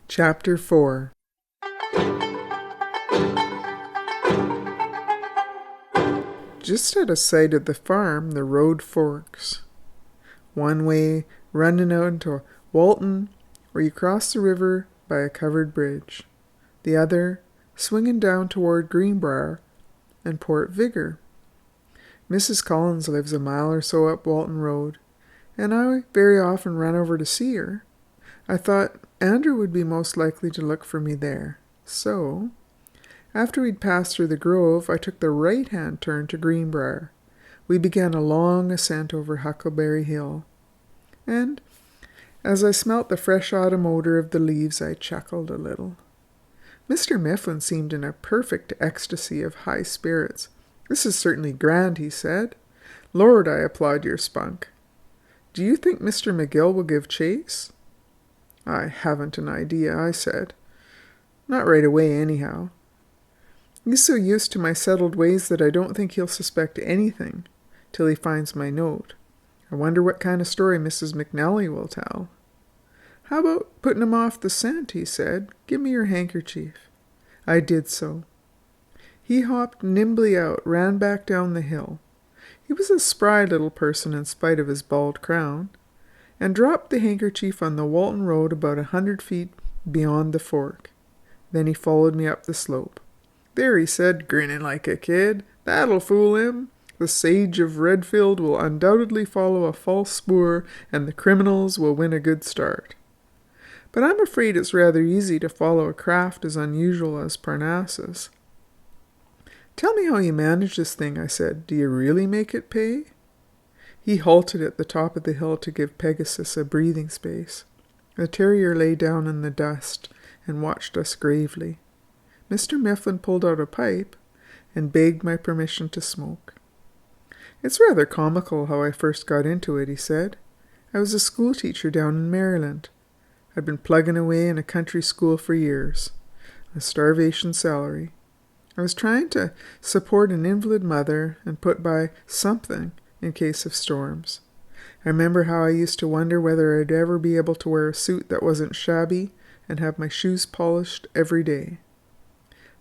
Chapter 4. Just at a sight of the farm, the road forks. One way running out into Walton, where you cross the river by a covered bridge. The other swinging down toward Greenbrier and Port Vigor. Mrs. Collins lives a mile or so up Walton Road, and I very often run over to see her. I thought Andrew would be most likely to look for me there. So, after we'd passed through the grove, I took the right-hand turn to Greenbrier. We began a long ascent over Huckleberry Hill. And as I smelt the fresh autumn odor of the leaves, I chuckled a little. Mr. Mifflin seemed in a perfect ecstasy of high spirits. "This is certainly grand," he said. "Lord, I applaud your spunk. Do you think Mr. McGill will give chase?" "I haven't an idea," I said. "Not right away, anyhow. He's so used to my settled ways that I don't think he'll suspect anything till he finds my note. I wonder what kind of story Mrs. McNally will tell." "How about putting him off the scent?" he said. "Give me your handkerchief." I did so. He hopped nimbly out, ran back down the hill. He was a spry little person in spite of his bald crown, and dropped the handkerchief on the Walton Road about 100 feet beyond the fork. Then he followed me up the slope. "There," he said, grinning like a kid. "That'll fool him. The sage of Redfield will undoubtedly follow a false spoor, and the criminals will win a good start. But I'm afraid it's rather easy to follow a craft as unusual as Parnassus." "Tell me how you manage this thing," I said. "Do you really make it pay?" He halted at the top of the hill to give Pegasus a breathing space. The terrier lay down in the dust and watched us gravely. Mr. Mifflin pulled out a pipe and begged my permission to smoke. "It's rather comical how I first got into it," he said. "I was a schoolteacher down in Maryland. I'd been plugging away in a country school for years, a starvation salary. I was trying to support an invalid mother and put by something in case of storms. I remember how I used to wonder whether I'd ever be able to wear a suit that wasn't shabby and have my shoes polished every day.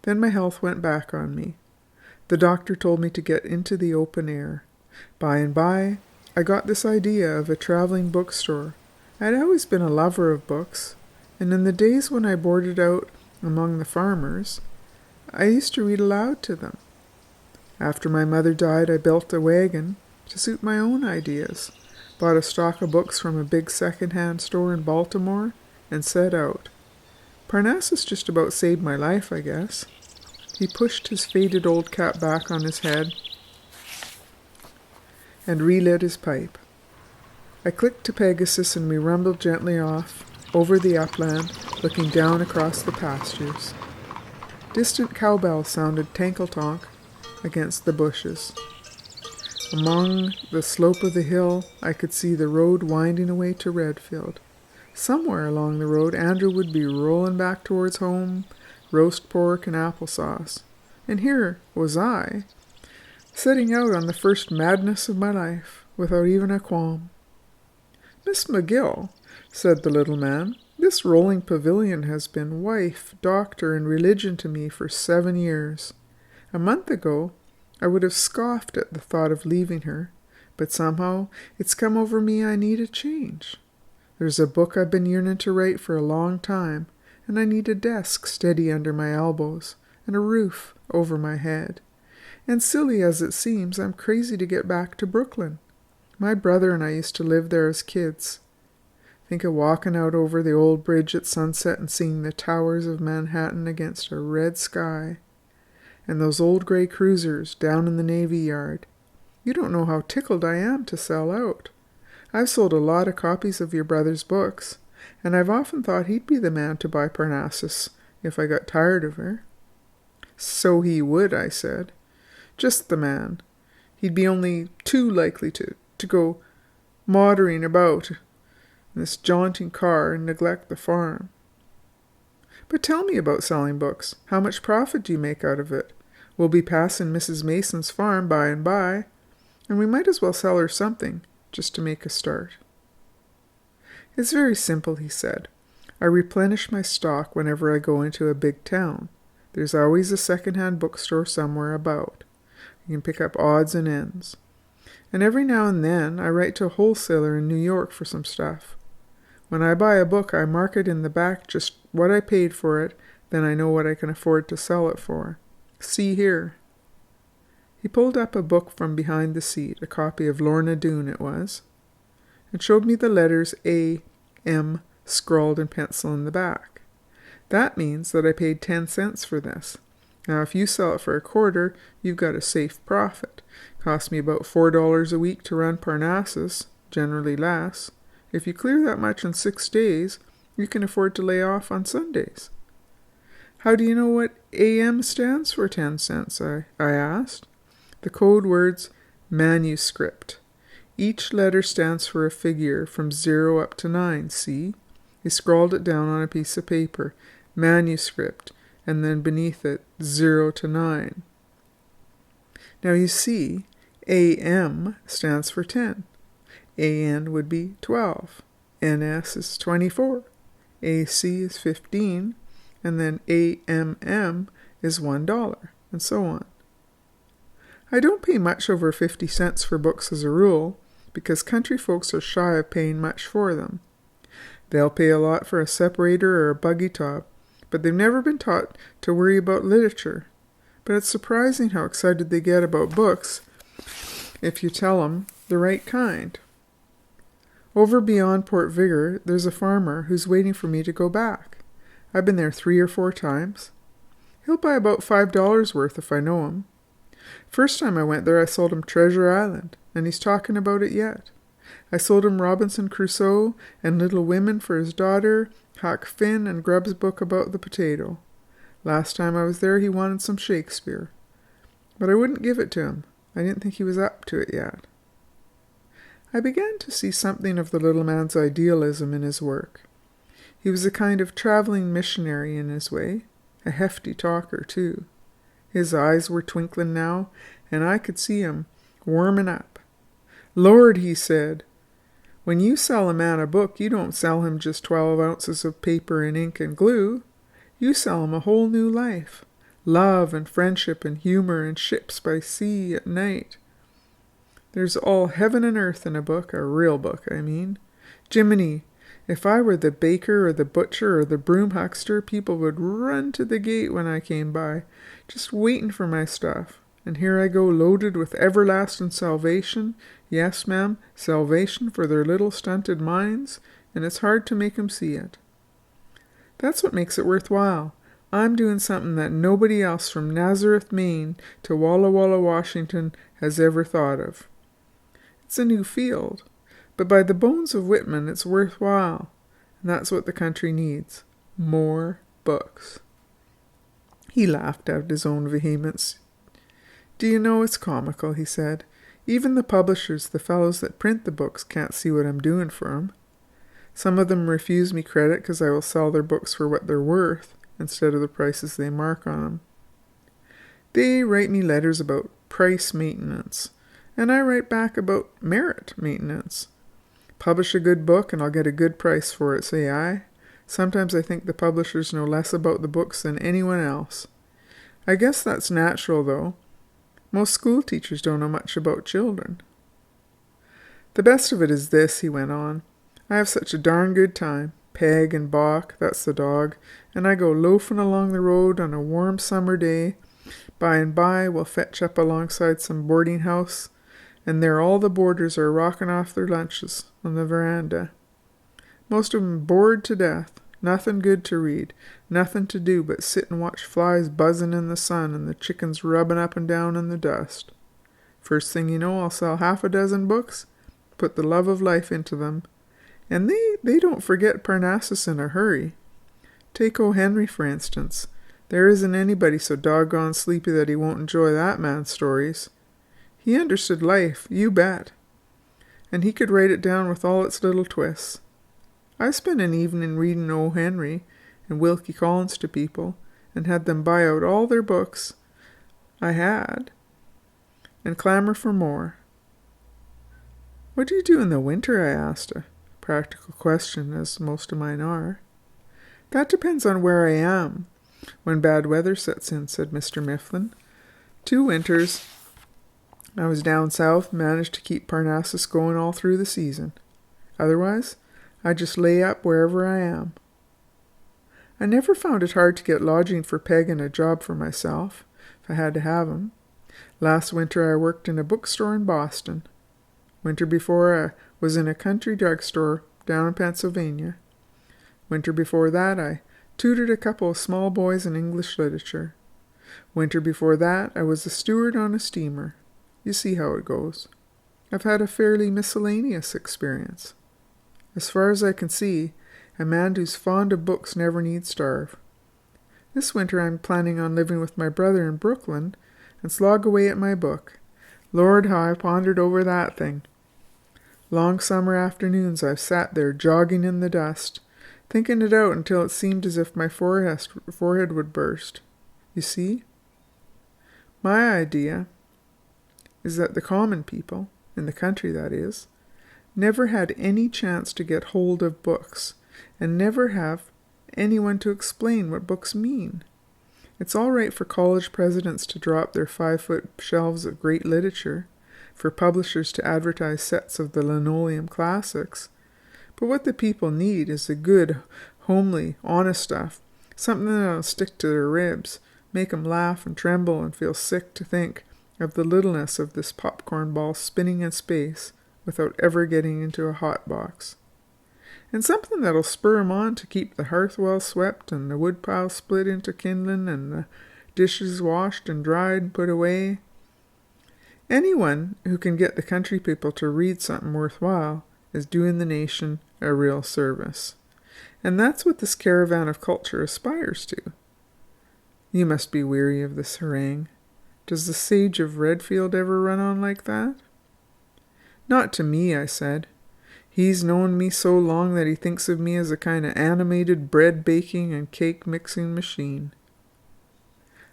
Then my health went back on me. The doctor told me to get into the open air. By and by, I got this idea of a traveling bookstore. I'd always been a lover of books, and in the days when I boarded out among the farmers, I used to read aloud to them. After my mother died, I built a wagon to suit my own ideas, bought a stock of books from a big second-hand store in Baltimore, and set out. Parnassus just about saved my life, I guess." He pushed his faded old cap back on his head and relit his pipe. I clicked to Pegasus and we rumbled gently off over the upland, looking down across the pastures. Distant cowbells sounded tankle-tonk against the bushes. Among the slope of the hill, I could see the road winding away to Redfield. Somewhere along the road, Andrew would be rolling back towards home, roast pork and applesauce. And here was I, setting out on the first madness of my life, without even a qualm. "Miss McGill," said the little man, "this rolling pavilion has been wife, doctor, and religion to me for 7 years. A month ago, I would have scoffed at the thought of leaving her, but somehow it's come over me I need a change. There's a book I've been yearning to write for a long time, and I need a desk steady under my elbows, and a roof over my head. And silly as it seems, I'm crazy to get back to Brooklyn. My brother and I used to live there as kids. Think of walking out over the old bridge at sunset and seeing the towers of Manhattan against a red sky, and those old gray cruisers down in the Navy Yard. You don't know how tickled I am to sell out. I've sold a lot of copies of your brother's books, and I've often thought he'd be the man to buy Parnassus if I got tired of her." "So he would," I said. "Just the man. He'd be only too likely to go motoring about in this jaunting car and neglect the farm." "But tell me about selling books. How much profit do you make out of it? We'll be passing Mrs. Mason's farm by and by, and we might as well sell her something, just to make a start." "It's very simple," he said. I replenish my stock whenever I go into a big town. There's always a second-hand bookstore somewhere about. You can pick up odds and ends. And every now and then I write to a wholesaler in New York for some stuff. When I buy a book, I mark it in the back just what I paid for it, then I know what I can afford to sell it for. See here. He pulled up a book from behind the seat, a copy of Lorna Doone it was, and showed me the letters A.M. scrawled in pencil in the back. That means that I paid 10 cents for this. Now, if you sell it for a quarter, you've got a safe profit. Cost me about $4 a week to run Parnassus, generally less. If you clear that much in 6 days, you can afford to lay off on Sundays. How do you know what AM stands for 10 cents? I asked. The code words manuscript. Each letter stands for a figure from 0 up to 9, see? He scrawled it down on a piece of paper. Manuscript, and then beneath it, 0 to 9. Now you see, AM stands for 10. AN would be 12. NS is 24. AC is 15. And then AMM is $1, and so on. I don't pay much over 50 cents for books as a rule, because country folks are shy of paying much for them. They'll pay a lot for a separator or a buggy top, but they've never been taught to worry about literature. But it's surprising how excited they get about books if you tell them the right kind. Over beyond Port Vigor, there's a farmer who's waiting for me to go back. I've been there 3 or 4 times. He'll buy about $5 worth if I know him. First time I went there, I sold him Treasure Island, and he's talking about it yet. I sold him Robinson Crusoe and Little Women for his daughter, Huck Finn, and Grubb's book about the potato. Last time I was there, he wanted some Shakespeare. But I wouldn't give it to him. I didn't think he was up to it yet. I began to see something of the little man's idealism in his work. He was a kind of traveling missionary in his way, a hefty talker, too. His eyes were twinkling now, and I could see him warming up. Lord, he said, when you sell a man a book, you don't sell him just 12 ounces of paper and ink and glue. You sell him a whole new life, love and friendship and humor and ships by sea at night. There's all heaven and earth in a book, a real book, I mean. Jiminy, if I were the baker or the butcher or the broom huckster, people would run to the gate when I came by, just waiting for my stuff. And here I go loaded with everlasting salvation. Yes, ma'am, salvation for their little stunted minds, and it's hard to make 'em see it. That's what makes it worthwhile. I'm doing something that nobody else from Nazareth, Maine to Walla Walla, Washington has ever thought of. It's a new field, but by the bones of Whitman, it's worthwhile, and that's what the country needs. More books. He laughed out his own vehemence. Do you know, it's comical, he said. Even the publishers, the fellows that print the books, can't see what I'm doing for 'em. Some of them refuse me credit because I will sell their books for what they're worth, instead of the prices they mark on them. They write me letters about price maintenance, and I write back about merit maintenance. Publish a good book and I'll get a good price for it, say I. Sometimes I think the publishers know less about the books than anyone else. I guess that's natural, though. Most school teachers don't know much about children. The best of it is this, he went on. I have such a darn good time. Peg and Bach, that's the dog, and I go loafing along the road on a warm summer day. By and by we'll fetch up alongside some boarding house, and there all the boarders are rocking off their lunches on the veranda. Most of 'em bored to death, nothing good to read, nothing to do but sit and watch flies buzzing in the sun and the chickens rubbing up and down in the dust. First thing you know, I'll sell 6 books, put the love of life into them, and they don't forget Parnassus in a hurry. Take O. Henry, for instance. There isn't anybody so doggone sleepy that he won't enjoy that man's stories. He understood life, you bet. And he could write it down with all its little twists. I spent an evening reading O. Henry and Wilkie Collins to people, and had them buy out all their books I had, and clamor for more. What do you do in the winter? I asked, a practical question, as most of mine are. That depends on where I am when bad weather sets in, said Mr. Mifflin. 2 winters I was down south and managed to keep Parnassus going all through the season. Otherwise, I just lay up wherever I am. I never found it hard to get lodging for Peg and a job for myself, if I had to have 'em. Last winter I worked in a bookstore in Boston. Winter before I was in a country drugstore down in Pennsylvania. Winter before that I tutored a couple of small boys in English literature. Winter before that I was a steward on a steamer. You see how it goes. I've had a fairly miscellaneous experience. As far as I can see, a man who's fond of books never need starve. This winter I'm planning on living with my brother in Brooklyn and slog away at my book. Lord, how I pondered over that thing. Long summer afternoons I've sat there jogging in the dust, thinking it out until it seemed as if my forehead would burst. You see? My idea is that the common people, in the country that is, never had any chance to get hold of books, and never have anyone to explain what books mean. It's all right for college presidents to drop their 5-foot shelves of great literature, for publishers to advertise sets of the linoleum classics, but what the people need is the good, homely, honest stuff, something that'll stick to their ribs, make 'em laugh and tremble and feel sick to think of the littleness of this popcorn ball spinning in space without ever getting into a hot box. And something that'll spur 'em on to keep the hearth well swept and the woodpile split into kindling and the dishes washed and dried and put away. Anyone who can get the country people to read something worthwhile is doing the nation a real service. And that's what this caravan of culture aspires to. You must be weary of this harangue. Does the sage of Redfield ever run on like that? Not to me, I said. He's known me so long that he thinks of me as a kind of animated bread-baking and cake-mixing machine.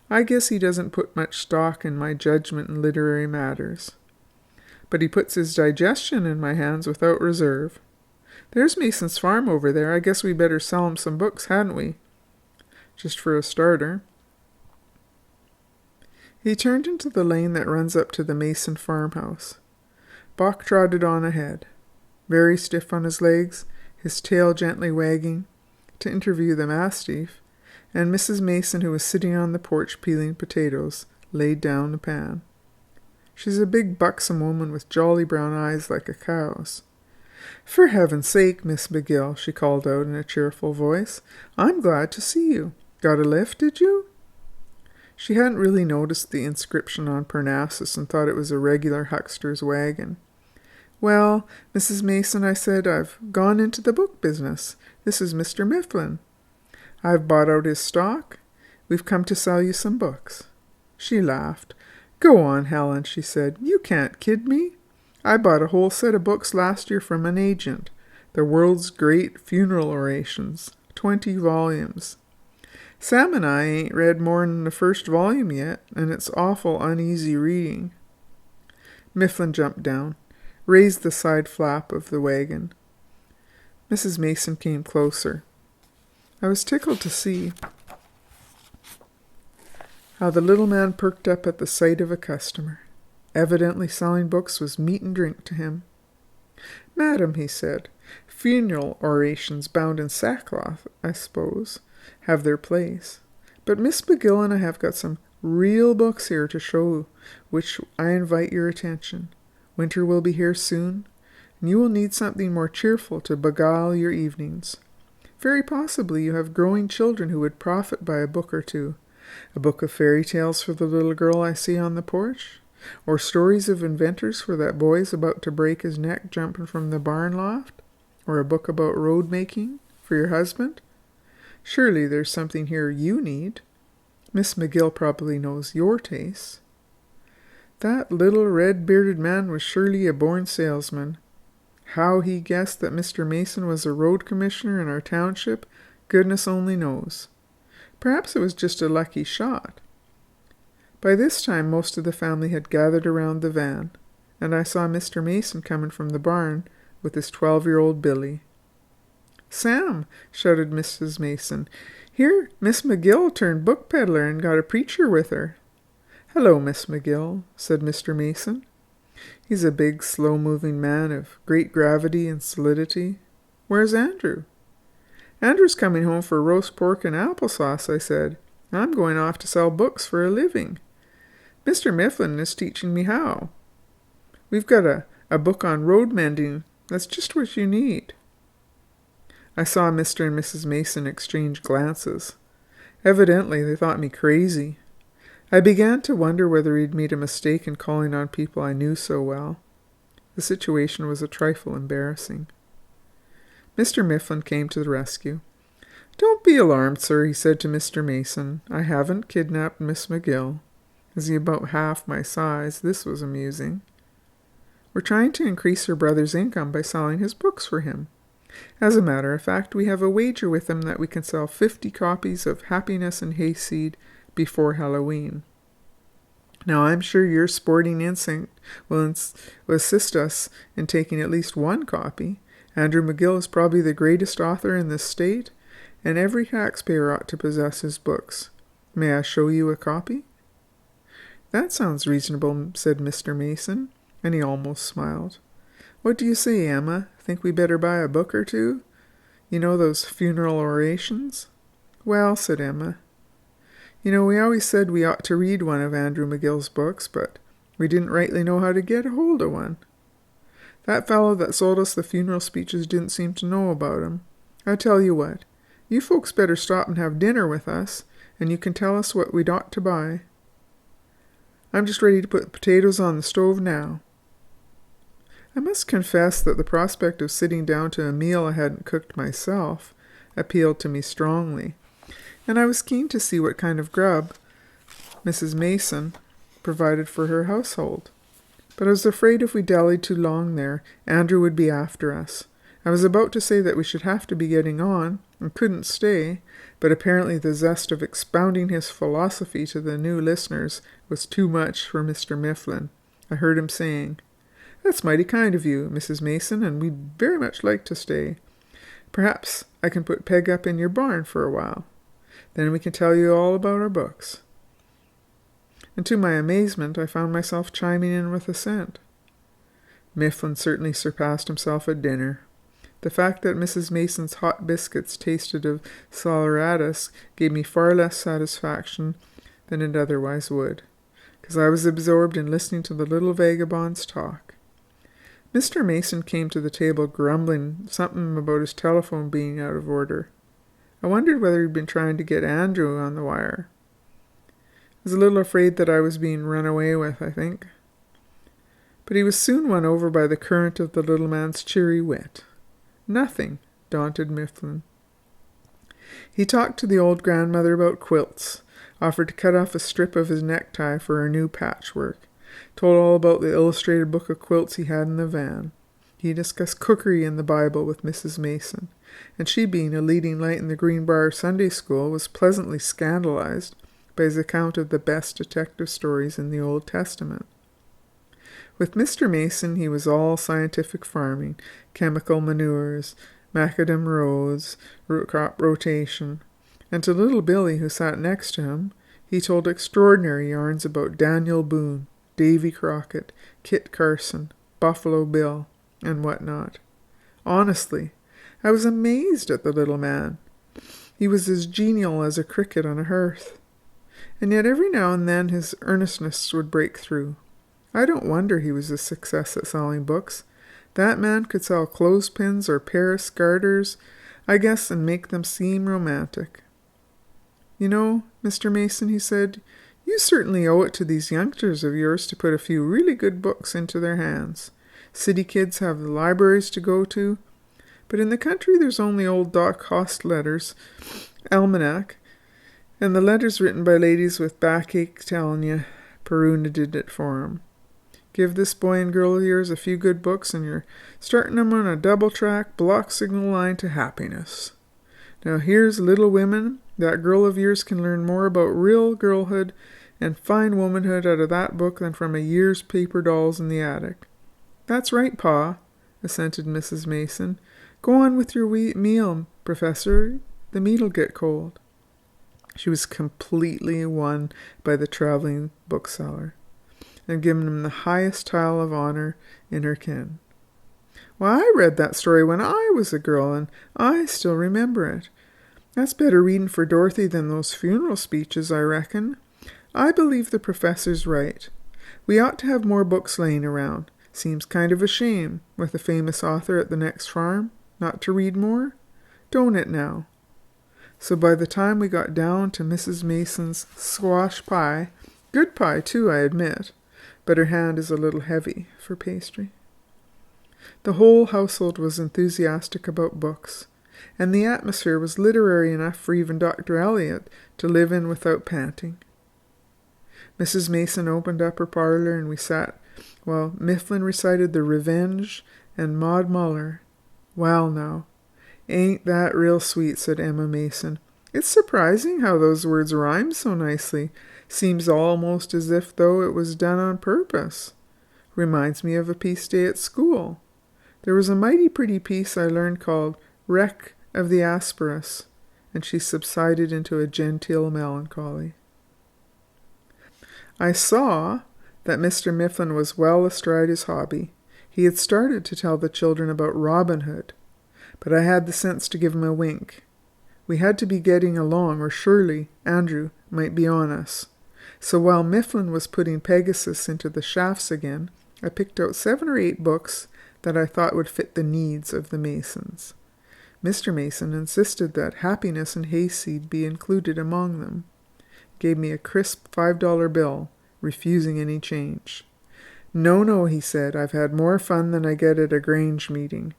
I guess he doesn't put much stock in my judgment in literary matters. But he puts his digestion in my hands without reserve. There's Mason's farm over there. I guess we better sell him some books, hadn't we? Just for a starter. He turned into the lane that runs up to the Mason farmhouse. Bach trotted on ahead, very stiff on his legs, his tail gently wagging, to interview the mastiff, and Mrs. Mason, who was sitting on the porch peeling potatoes, laid down the pan. She's a big buxom woman with jolly brown eyes like a cow's. "For heaven's sake, Miss McGill," she called out in a cheerful voice, "I'm glad to see you. Got a lift, did you?" She hadn't really noticed the inscription on Parnassus and thought it was a regular huckster's wagon. "Well, Mrs. Mason," I said, "I've gone into the book business. This is Mr. Mifflin. I've bought out his stock. We've come to sell you some books." She laughed. "Go on, Helen," she said. "You can't kid me. I bought a whole set of books last year from an agent. The World's Great Funeral Orations. 20 volumes. Sam and I ain't read more'n the first volume yet, and it's awful uneasy reading." Mifflin jumped down, raised the side flap of the wagon. Mrs. Mason came closer. I was tickled to see how the little man perked up at the sight of a customer. Evidently selling books was meat and drink to him. "Madam," he said, "funeral orations bound in sackcloth, I suppose, have their place. But Miss McGill and I have got some real books here to show, which I invite your attention. Winter will be here soon, and you will need something more cheerful to beguile your evenings. Very possibly you have growing children who would profit by a book or two. A book of fairy tales for the little girl I see on the porch, or stories of inventors for that boy's about to break his neck jumping from the barn loft, or a book about road making for your husband. Surely there's something here you need. Miss McGill probably knows your tastes." That little red-bearded man was surely a born salesman. How he guessed that Mr. Mason was a road commissioner in our township, goodness only knows. Perhaps it was just a lucky shot. By this time most of the family had gathered around the van, and I saw Mr. Mason coming from the barn with his 12-year-old Billy. "Sam," shouted Mrs. Mason. "Here, Miss McGill turned book peddler and got a preacher with her." "Hello, Miss McGill," said Mr. Mason. He's a big, slow-moving man of great gravity and solidity. "Where's Andrew?" "Andrew's coming home for roast pork and applesauce," I said. "I'm going off to sell books for a living. Mr. Mifflin is teaching me how. We've got a book on road mending. That's just what you need." I saw Mr. and Mrs. Mason exchange glances. Evidently, they thought me crazy. I began to wonder whether he'd made a mistake in calling on people I knew so well. The situation was a trifle embarrassing. Mr. Mifflin came to the rescue. "Don't be alarmed, sir," he said to Mr. Mason. "I haven't kidnapped Miss McGill." Is he about half my size? This was amusing. "We're trying to increase her brother's income by selling his books for him. As a matter of fact, we have a wager with him that we can sell 50 copies of Happiness and Hayseed before Halloween. Now, I'm sure your sporting instinct will assist us in taking at least one copy. Andrew McGill is probably the greatest author in this state, and every taxpayer ought to possess his books. May I show you a copy?" "That sounds reasonable," said Mr. Mason, and he almost smiled. "What do you say, Emma? Think we better buy a book or two? You know those funeral orations?" "Well," said Emma, we always said we ought to read one of Andrew McGill's books, but we didn't rightly know how to get a hold of one. That fellow that sold us the funeral speeches didn't seem to know about 'em. I tell you what, you folks better stop and have dinner with us, and you can tell us what we'd ought to buy. I'm just ready to put potatoes on the stove now." I must confess that the prospect of sitting down to a meal I hadn't cooked myself appealed to me strongly, and I was keen to see what kind of grub Mrs. Mason provided for her household. But I was afraid if we dallied too long there, Andrew would be after us. I was about to say that we should have to be getting on, and couldn't stay, but apparently the zest of expounding his philosophy to the new listeners was too much for Mr. Mifflin. I heard him saying, "That's mighty kind of you, Mrs. Mason, and we'd very much like to stay. Perhaps I can put Peg up in your barn for a while. Then we can tell you all about our books." And to my amazement, I found myself chiming in with assent. Mifflin certainly surpassed himself at dinner. The fact that Mrs. Mason's hot biscuits tasted of saleratus gave me far less satisfaction than it otherwise would, because I was absorbed in listening to the little vagabonds talk. Mr. Mason came to the table grumbling something about his telephone being out of order. I wondered whether he'd been trying to get Andrew on the wire. I was a little afraid that I was being run away with, I think. But he was soon won over by the current of the little man's cheery wit. Nothing daunted Mifflin. He talked to the old grandmother about quilts, offered to cut off a strip of his necktie for her new patchwork, told all about the illustrated book of quilts he had in the van. He discussed cookery and the Bible with Mrs. Mason, and she, being a leading light in the Greenbrier Sunday School, was pleasantly scandalized by his account of the best detective stories in the Old Testament. With Mr. Mason, he was all scientific farming, chemical manures, macadam rows, crop rotation, and to little Billy, who sat next to him, he told extraordinary yarns about Daniel Boone, Davy Crockett, Kit Carson, Buffalo Bill, and what not. Honestly, I was amazed at the little man. He was as genial as a cricket on a hearth. And yet every now and then his earnestness would break through. I don't wonder he was a success at selling books. That man could sell clothespins or Paris garters, I guess, and make them seem romantic. "You know, Mr. Mason," he said, "you certainly owe it to these youngsters of yours to put a few really good books into their hands. City kids have the libraries to go to, but in the country there's only old Doc Hostletter's almanac, and the letters written by ladies with backache telling you Peruna did it for 'em. Give this boy and girl of yours a few good books, and you're starting 'em on a double-track, block signal line to happiness. Now here's Little Women. That girl of yours can learn more about real girlhood and fine womanhood out of that book than from a year's paper dolls in the attic." "That's right, Pa," assented Mrs. Mason. Go on with your meal, Professor. The meat'll get cold. She was completely won by the traveling bookseller and given him the highest title of honor in her ken. Well, I read that story when I was a girl, and I still remember it. That's better reading for Dorothy than those funeral speeches, I reckon. I believe the professor's right. We ought to have more books laying around. Seems kind of a shame, with a famous author at the next farm, not to read more. Don't it now? So by the time we got down to Mrs. Mason's squash pie, good pie too, I admit, but her hand is a little heavy for pastry. The whole household was enthusiastic about books, and the atmosphere was literary enough for even Dr. Elliot to live in without panting. Mrs. Mason opened up her parlor, and we sat while Mifflin recited The Revenge and Maud Muller. Well now, ain't that real sweet, said Emma Mason. It's surprising how those words rhyme so nicely. Seems almost as if though it was done on purpose. Reminds me of a piece day at school. There was a mighty pretty piece I learned called Wreck of the Asperus, and she subsided into a genteel melancholy. I saw that Mr. Mifflin was well astride his hobby. He had started to tell the children about Robin Hood, but I had the sense to give him a wink. We had to be getting along, or surely Andrew might be on us. So while Mifflin was putting Pegasus into the shafts again, I picked out 7 or 8 books that I thought would fit the needs of the Masons. Mr. Mason insisted that Happiness and Hayseed be included among them. Gave me a crisp $5 bill, refusing any change. No, he said, I've had more fun than I get at a Grange meeting.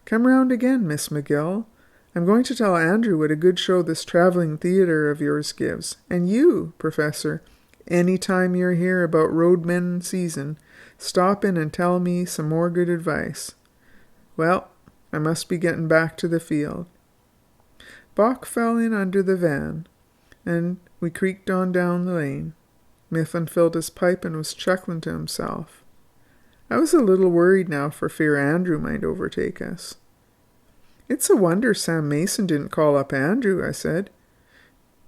Come round again, Miss McGill. I'm going to tell Andrew what a good show this traveling theatre of yours gives. And you, Professor, any time you're here about roadmen season, stop in and tell me some more good advice. Well, I must be getting back to the field. Bach fell in under the van, and we creaked on down the lane. Mifflin filled his pipe and was chuckling to himself. I was a little worried now for fear Andrew might overtake us. It's a wonder Sam Mason didn't call up Andrew, I said.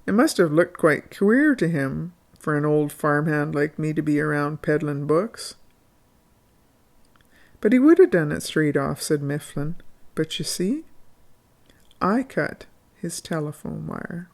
It must have looked quite queer to him for an old farmhand like me to be around peddling books. But he would have done it straight off, said Mifflin. But you see, I cut his telephone wire.